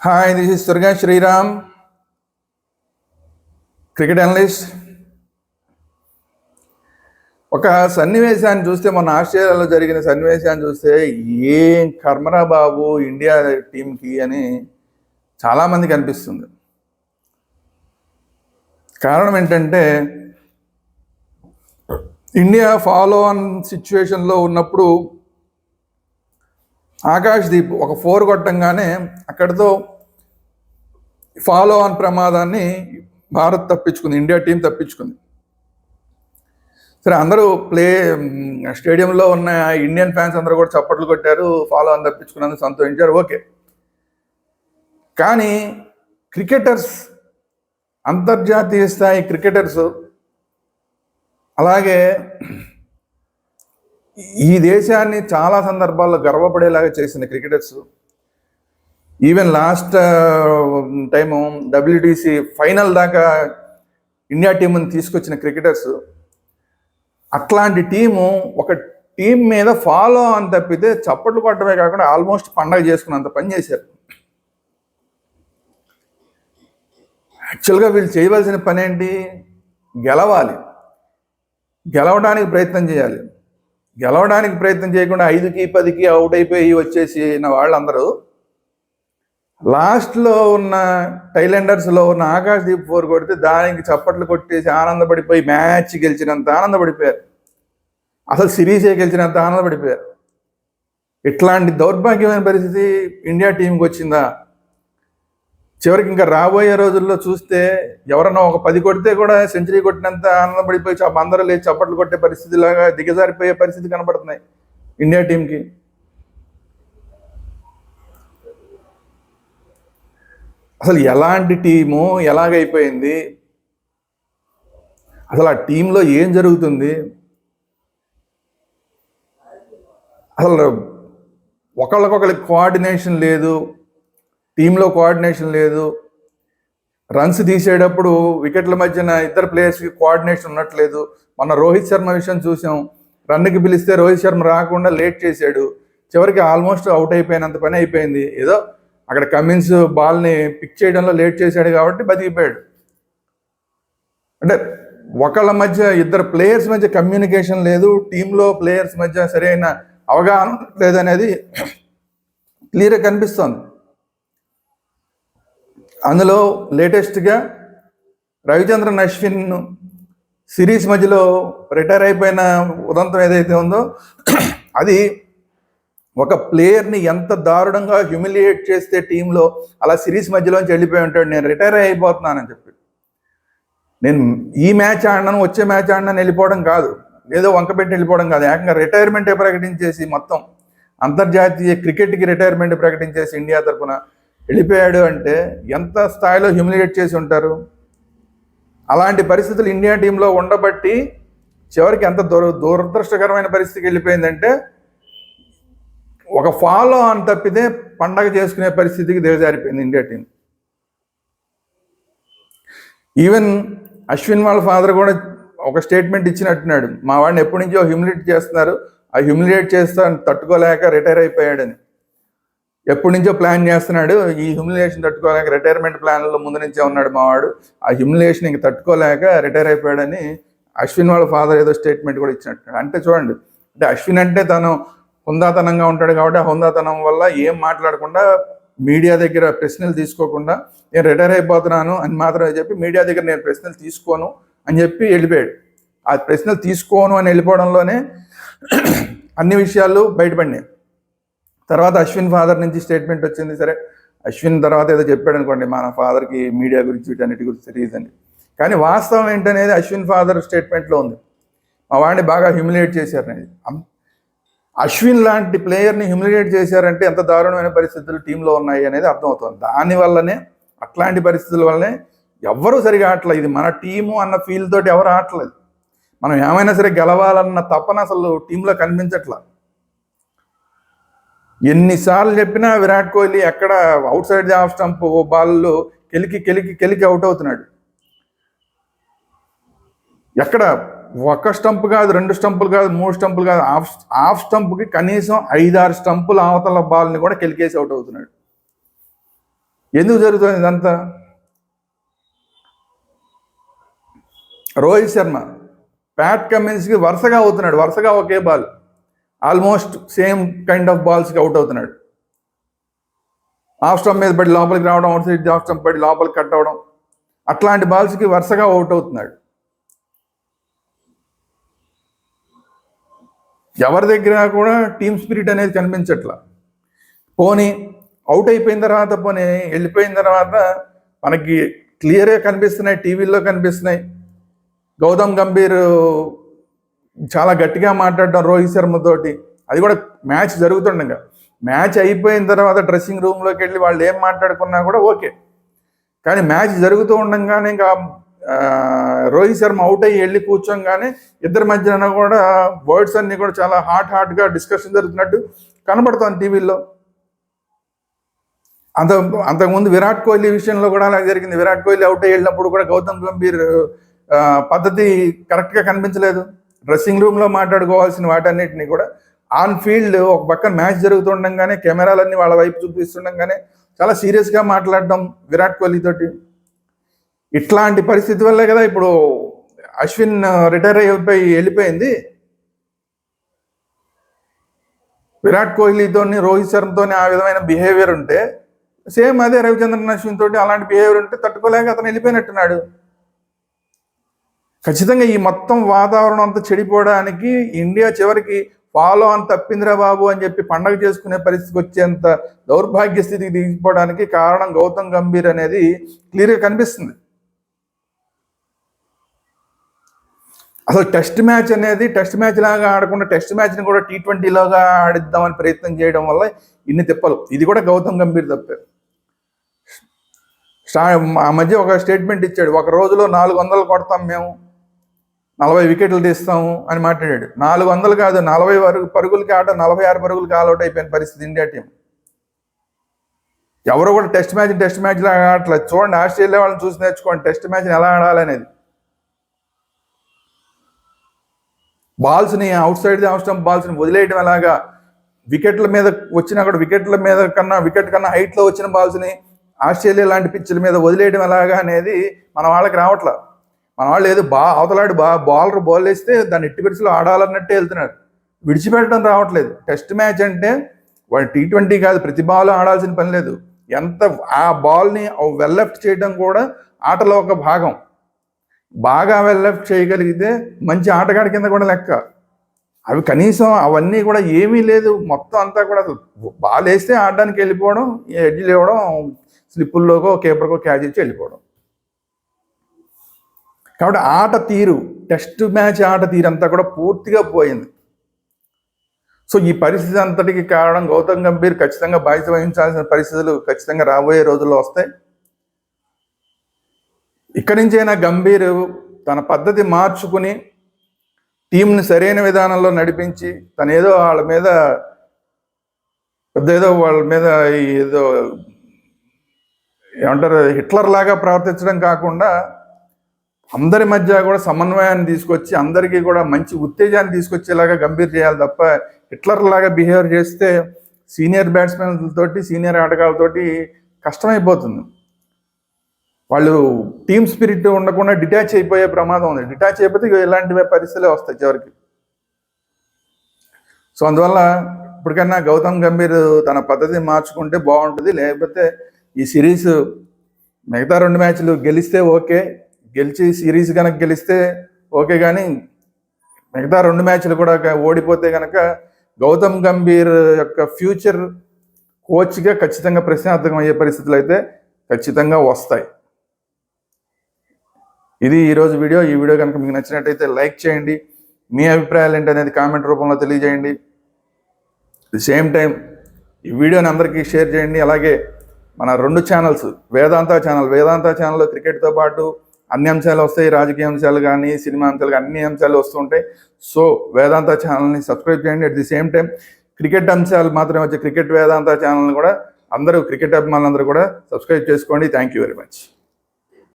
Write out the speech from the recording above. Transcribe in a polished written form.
Hi, this is Surga Sriram, cricket analyst. ఒక సన్నివేశాన్ని చూస్తే మన ఆస్ట్రేలియాలో జరిగిన సన్నివేశాన్ని చూస్తే ఏం కర్మరా బాబు ఇండియా టీంకి అని చాలామందికి అనిపిస్తుంది. కారణం ఏంటంటే ఇండియా ఫాలో ఆన్ సిచ్యువేషన్లో ఉన్నప్పుడు ఆకాశ్దీప్ ఒక 4 కొట్టంగానే అక్కడితో ఫాలో ఆన్ ప్రమాదాన్ని భారత్ తప్పించుకుంది, ఇండియా టీం తప్పించుకుంది. సరే, అందరూ స్టేడియంలో ఉన్న ఇండియన్ ఫ్యాన్స్ అందరూ కూడా చప్పట్లు కొట్టారు, ఫాలో ఆన్ తప్పించుకున్నందుకు సంతోషించారు, ఓకే. కానీ క్రికెటర్స్, అంతర్జాతీయ స్థాయి క్రికెటర్స్, అలాగే ఈ దేశాన్ని చాలా సందర్భాల్లో గర్వపడేలాగా చేసిన cricketers, even last time WTC final దాకా ఇండియా టీంని తీసుకొచ్చిన క్రికెటర్స్, అట్లాంటి టీము ఒక టీం మీద ఫాలో అని తప్పితే చప్పట్లు కొట్టడమే కాకుండా ఆల్మోస్ట్ పండగ చేసుకున్నంత పని చేశారు. యాక్చువల్గా వీళ్ళు చేయవలసిన పని ఏంటి? గెలవాలి, గెలవడానికి ప్రయత్నం చేయాలి. గెలవడానికి ప్రయత్నం చేయకుండా 5కి 10కి అవుట్ అయిపోయి వచ్చేసిన వాళ్ళందరూ లాస్ట్లో ఉన్న టైలెండర్స్లో ఉన్న ఆకాశ్దీప్ 4 కొడితే దానికి చప్పట్లు కొట్టేసి ఆనందపడిపోయి మ్యాచ్ గెలిచినంత ఆనందపడిపోయారు, అసలు సిరీసే గెలిచినంత ఆనందపడిపోయారు. ఇట్లాంటి దౌర్భాగ్యమైన పరిస్థితి ఇండియా టీంకి వచ్చిందా? చివరికి ఇంకా రాబోయే రోజుల్లో చూస్తే ఎవరన్నా ఒక 10 కొడితే కూడా సెంచరీ కొట్టినంత ఆనందపడిపోయి అందరూ లేచి చప్పట్లు కొట్టే పరిస్థితిలాగా దిగజారిపోయే పరిస్థితి కనపడుతున్నాయి ఇండియా టీంకి. అసలు ఎలాంటి టీము ఎలాగైపోయింది? అసలు ఆ టీంలో ఏం జరుగుతుంది? అసలు ఒకళ్ళకొకరికి కోఆర్డినేషన్ లేదు, టీంలో కోఆర్డినేషన్ లేదు. రన్స్ తీసేటప్పుడు వికెట్ల మధ్యన ఇద్దరు ప్లేయర్స్కి కోఆర్డినేషన్ ఉన్నట్లేదు. మన రోహిత్ శర్మ విషయం చూసాం, రన్కి పిలిస్తే రోహిత్ శర్మ రాకుండా లేట్ చేశాడు, చివరికి ఆల్మోస్ట్ అవుట్ అయిపోయినంత పని అయిపోయింది. ఏదో అక్కడ కమిన్స్ బాల్ని పిక్ చేయడంలో లేట్ చేశాడు కాబట్టి బతికిపోయాడు. అంటే ఒకళ్ళ మధ్య, ఇద్దరు ప్లేయర్స్ మధ్య కమ్యూనికేషన్ లేదు, టీంలో ప్లేయర్స్ మధ్య సరైన అవగాహన లేదనేది క్లియర్గా కనిపిస్తోంది. అందులో లేటెస్ట్గా రవిచంద్రన్ అశ్విన్ సిరీస్ మధ్యలో రిటైర్ అయిపోయిన ఉదంతం ఏదైతే ఉందో అది ఒక ప్లేయర్ని ఎంత దారుణంగా హ్యూమిలియేట్ చేస్తే టీంలో అలా సిరీస్ మధ్యలోంచి వెళ్ళిపోయి ఉంటాడు. నేను రిటైర్ అయిపోతున్నానని చెప్పి, నేను ఈ మ్యాచ్ ఆడినాను, వచ్చే మ్యాచ్ ఆడినాను వెళ్ళిపోవడం కాదు, ఏదో వంకపెట్టి వెళ్ళిపోవడం కాదు, ఏకంగా రిటైర్మెంటే ప్రకటించేసి మొత్తం అంతర్జాతీయ క్రికెట్కి రిటైర్మెంట్ ప్రకటించేసి ఇండియా తరఫున వెళ్ళిపోయాడు అంటే ఎంత స్థాయిలో హ్యూమిలియేట్ చేసి ఉంటారు. అలాంటి పరిస్థితులు ఇండియా టీంలో ఉండబట్టి చివరికి ఎంత దురదృష్టకరమైన పరిస్థితికి వెళ్ళిపోయిందంటే ఒక ఫాలో అని తప్పితే పండగ చేసుకునే పరిస్థితికి దిగజారిపోయింది ఇండియా టీం. ఈవెన్ అశ్విన్ వాళ్ళ ఫాదర్ కూడా ఒక స్టేట్మెంట్ ఇచ్చినట్టున్నాడు, మా వాడిని ఎప్పటి నుంచో హ్యూమిలియేట్ చేస్తున్నారు, ఆ హ్యూమిలియేట్ తట్టుకోలేక రిటైర్ అయిపోయాడని. ఎప్పటి నుంచో ప్లాన్ చేస్తున్నాడు, ఈ హ్యూమిలియేషన్ తట్టుకోలేక రిటైర్మెంట్ ప్లాన్లో ముందు నుంచే ఉన్నాడు మావాడు, ఆ హ్యూమిలియేషన్ ఇంక తట్టుకోలేక రిటైర్ అయిపోయాడని అశ్విన్ వాళ్ళ ఫాదర్ ఏదో స్టేట్మెంట్ కూడా ఇచ్చినట్టున్నాడు. అంటే చూడండి, అంటే అశ్విన్ అంటే తను హుందాతనంగా ఉంటాడు కాబట్టి ఆ హుందాతనం వల్ల ఏం మాట్లాడకుండా, మీడియా దగ్గర ప్రశ్నలు తీసుకోకుండా నేను రిటైర్ అయిపోతున్నాను అని మాత్రమే చెప్పి మీడియా దగ్గర నేను ప్రశ్నలు తీసుకోను అని చెప్పి వెళ్ళిపోయాడు. ఆ ప్రశ్నలు తీసుకోను అని వెళ్ళిపోవడంలోనే అన్ని విషయాలు బయటపడినాయి. తర్వాత అశ్విన్ ఫాదర్ నుంచి స్టేట్మెంట్ వచ్చింది. సరే, అశ్విన్ తర్వాత ఏదో చెప్పాడు అనుకోండి, మన ఫాదర్కి మీడియా గురించి వీటన్నిటి గురించి తెలియదండి, కానీ వాస్తవం ఏంటనేది అశ్విన్ ఫాదర్ స్టేట్మెంట్లో ఉంది. మా వాడిని బాగా హ్యూమిలియేట్ చేశారనేది. అశ్విన్ లాంటి ప్లేయర్ని హ్యూమిలియేట్ చేశారంటే ఎంత దారుణమైన పరిస్థితులు టీంలో ఉన్నాయి అనేది అర్థమవుతుంది. దానివల్లనే, అట్లాంటి పరిస్థితుల వల్లనే ఎవ్వరూ సరిగా ఆడలేదు. ఇది మన టీము అన్న ఫీల్ తోటి ఎవరు ఆడలేదు. మనం ఏమైనా సరే గెలవాలన్న తపన అసలు టీంలో కనిపించట్లా. ఎన్నిసార్లు చెప్పినా విరాట్ కోహ్లీ ఎక్కడ outside the off stump బాల్లో కెలికి అవుట్ అవుతున్నాడు. ఎక్కడ ఒక స్టంప్ కాదు, 2 స్టంపులు కాదు, 3 స్టంపులు కాదు, హాఫ్ స్టంప్కి కనీసం 5-6 స్టంపుల అవతల బాల్ని కూడా కెలికేసి అవుట్ అవుతున్నాడు. ఎందుకు జరుగుతుంది ఇదంతా? రోహిత్ శర్మ ప్యాట్ కమిన్స్కి వరుసగా అవుతున్నాడు, వరుసగా ఒకే ball, almost same kind of బాల్స్కి అవుట్ అవుతున్నాడు. ఆఫ్ స్టంప్ మీద పడి లోపలికి రావడం, అవుట్ సైడ్ ఆఫ్ స్టంప్ పడి లోపలికి కట్ అవడం, అట్లాంటి బాల్స్కి వరుసగా అవుట్ అవుతున్నాడు. ఎవరి దగ్గర కూడా టీమ్ స్పిరిట్ అనేది కనిపించట్లా. పోనీ అవుట్ అయిపోయిన తర్వాత, పోనీ వెళ్ళిపోయిన తర్వాత మనకి క్లియర్గా కనిపిస్తున్నాయి, టీవీల్లో కనిపిస్తున్నాయి. గౌతమ్ గంభీర్ చాలా గట్టిగా మాట్లాడడం రోహిత్ శర్మతోటి, అది కూడా మ్యాచ్ జరుగుతుండగా. మ్యాచ్ అయిపోయిన తర్వాత డ్రెస్సింగ్ రూమ్లోకి వెళ్ళి వాళ్ళు ఏం మాట్లాడుకున్నా కూడా ఓకే, కానీ మ్యాచ్ జరుగుతూ ఉండగానే ఇంకా రోహిత్ శర్మ అవుట్ అయ్యి వెళ్ళి కూర్చోగానే ఇద్దరి మధ్యన కూడా వర్డ్స్ అన్నీ కూడా చాలా హాట్గా డిస్కషన్ జరుగుతున్నట్టు కనబడుతుంది టీవీల్లో. అంతకుముందు విరాట్ కోహ్లీ విషయంలో కూడా అలా జరిగింది. విరాట్ కోహ్లీ అవుట్ అయ్యి వెళ్ళినప్పుడు కూడా గౌతమ్ గంభీర్ పద్ధతి కరెక్ట్గా కనిపించలేదు. డ్రెస్సింగ్ రూమ్లో మాట్లాడుకోవాల్సిన వాటన్నిటిని కూడా ఆన్ ఫీల్డ్ ఒక పక్కన మ్యాచ్ జరుగుతుండగానే కెమెరాలన్నీ వాళ్ళ వైపు చూపిస్తుండగానే చాలా సీరియస్గా మాట్లాడడం విరాట్ కోహ్లీ తోటి. ఇట్లాంటి పరిస్థితి వల్లే కదా ఇప్పుడు అశ్విన్ రిటైర్ అయిపోయి వెళ్ళిపోయింది. విరాట్ కోహ్లీతోని రోహిత్ శర్మతోని ఆ విధమైన బిహేవియర్ ఉంటే, సేమ్ అదే రవిచంద్రన్ అశ్విన్ తోటి అలాంటి బిహేవియర్ ఉంటే తట్టుకోలేక అతను వెళ్ళిపోయినట్టున్నాడు. ఖచ్చితంగా ఈ మొత్తం వాతావరణం అంతా చెడిపోవడానికి ఇండియా చివరికి ఫాలో అని తప్పిందిరా బాబు అని చెప్పి పండగ చేసుకునే పరిస్థితికి వచ్చేంత దౌర్భాగ్య స్థితికి దిగిపోవడానికి కారణం గౌతమ్ గంభీర్ అనేది క్లియర్గా కనిపిస్తుంది. అసలు టెస్ట్ మ్యాచ్ అనేది టెస్ట్ మ్యాచ్ లాగా ఆడకుండా టెస్ట్ మ్యాచ్ని కూడా T20లాగా ఆడిద్దామని ప్రయత్నం చేయడం వల్ల ఇన్ని తిప్పలు. ఇది కూడా గౌతమ్ గంభీర్ తప్పే. ఆ మధ్య ఒక స్టేట్మెంట్ ఇచ్చాడు, ఒక రోజులో 400 కొడతాం మేము, 40 వికెట్లు తీస్తాము అని మాట్లాడాడు. 400 కాదు, 40 పరుగులకి ఆట 46 పరుగులకి ఆల్అౌట్ అయిపోయిన పరిస్థితి ఇండియా టీం. ఎవరు కూడా టెస్ట్ మ్యాచ్ లాగా ఆడట్లేదు. చూడండి, ఆస్ట్రేలియా వాళ్ళని చూసి నేర్చుకోండి టెస్ట్ మ్యాచ్ని ఎలా ఆడాలనేది. బాల్స్ని అవుట్ సైడ్ ఆఫ్ స్టంప్ బాల్స్ని వదిలేయడం ఎలాగా, వికెట్ల మీద వచ్చినా కూడా వికెట్ కన్నా హైట్లో వచ్చిన బాల్స్ని ఆస్ట్రేలియా లాంటి పిచ్చుల మీద వదిలేయడం ఎలాగా అనేది మన వాళ్ళకి రావట్లా. మన వాళ్ళు ఏదో అవతలాడు బౌలర్ బాల్ వేస్తే దాన్ని ఎట్టి పరిస్థితుల్లో ఆడాలన్నట్టే వెళ్తున్నారు, విడిచిపెట్టడం రావట్లేదు. టెస్ట్ మ్యాచ్ అంటే వాడు T20 కాదు, ప్రతి బాల్ ఆడాల్సిన పని లేదు. ఎంత ఆ బాల్ని వెల్ లెఫ్ట్ చేయడం కూడా ఆటలో ఒక భాగం. బాగా వెల్ లెఫ్ట్ చేయగలిగితే మంచి ఆటగాడి కింద కూడా లెక్క. అవి కనీసం అవన్నీ కూడా ఏమీ లేదు. మొత్తం అంతా కూడా బాల్ వేస్తే ఆడడానికి వెళ్ళిపోవడం, ఎడ్జ్లు ఇవ్వడం, స్లిప్పుల్లోకో కీపర్కో క్యాచ్ ఇచ్చి వెళ్ళిపోవడం. కాబట్టి ఆట తీరు, టెస్ట్ మ్యాచ్ ఆట తీరు అంతా కూడా పూర్తిగా పోయింది. సో ఈ పరిస్థితి అంతటికి కారణం గౌతమ్ గంభీర్ ఖచ్చితంగా బాధ్యత వహించాల్సిన పరిస్థితులు ఖచ్చితంగా రాబోయే రోజుల్లో వస్తాయి. ఇక్కడి నుంచైనా గంభీర్ తన పద్ధతి మార్చుకుని టీంని సరైన విధానంలో నడిపించి, తనేదో వాళ్ళ మీద ఏదో ఏమంటారు హిట్లర్ లాగా ప్రవర్తించడం కాకుండా అందరి మధ్య కూడా సమన్వయాన్ని తీసుకొచ్చి అందరికీ కూడా మంచి ఉత్తేజాన్ని తీసుకొచ్చేలాగా గంభీర్ చేయాలి తప్ప హిట్లర్ లాగా బిహేవ్ చేస్తే సీనియర్ బ్యాట్స్మెన్లతోటి సీనియర్ ఆటగాళ్ళతోటి కష్టమైపోతుంది. వాళ్ళు టీమ్ స్పిరిట్ ఉండకుండా డిటాచ్ అయిపోయే ప్రమాదం ఉంది. డిటాచ్ అయిపోతే ఇలాంటి పరిస్థితులే వస్తాయి చివరికి. సో అందువల్ల ఇప్పటికన్నా గౌతమ్ గంభీర్ తన పద్ధతిని మార్చుకుంటే బాగుంటుంది. లేకపోతే ఈ సిరీస్ మిగతా 2 మ్యాచ్లు గెలిస్తే ఓకే, గెలిచి సిరీస్ కనుక గెలిస్తే ఓకే, కానీ మిగతా 2 మ్యాచ్లు కూడా ఓడిపోతే కనుక గౌతమ్ గంభీర్ యొక్క ఫ్యూచర్ కోచ్గా ఖచ్చితంగా ప్రశ్నార్థకం అయ్యే పరిస్థితులు అయితే ఖచ్చితంగా వస్తాయి. ఇది ఈరోజు వీడియో. ఈ వీడియో కనుక మీకు నచ్చినట్టయితే లైక్ చేయండి. మీ అభిప్రాయాలు ఏంటనేది కామెంట్ రూపంలో తెలియజేయండి. ది సేమ్ టైం ఈ వీడియోని అందరికీ షేర్ చేయండి. అలాగే మన 2 ఛానల్స్, వేదాంత ఛానల్లో క్రికెట్తో పాటు అన్ని అంశాలు వస్తాయి, రాజకీయ అంశాలు కానీ సినిమా అంశాలు కానీ అన్ని అంశాలు వస్తుంటాయి. సో వేదాంత ఛానల్ని సబ్స్క్రైబ్ చేయండి. At the same time cricket అంశాలు మాత్రమే వచ్చే క్రికెట్ వేదాంత ఛానల్ని కూడా అందరూ, క్రికెట్ అభిమానులందరూ కూడా సబ్స్క్రైబ్ చేసుకోండి. Thank you very much.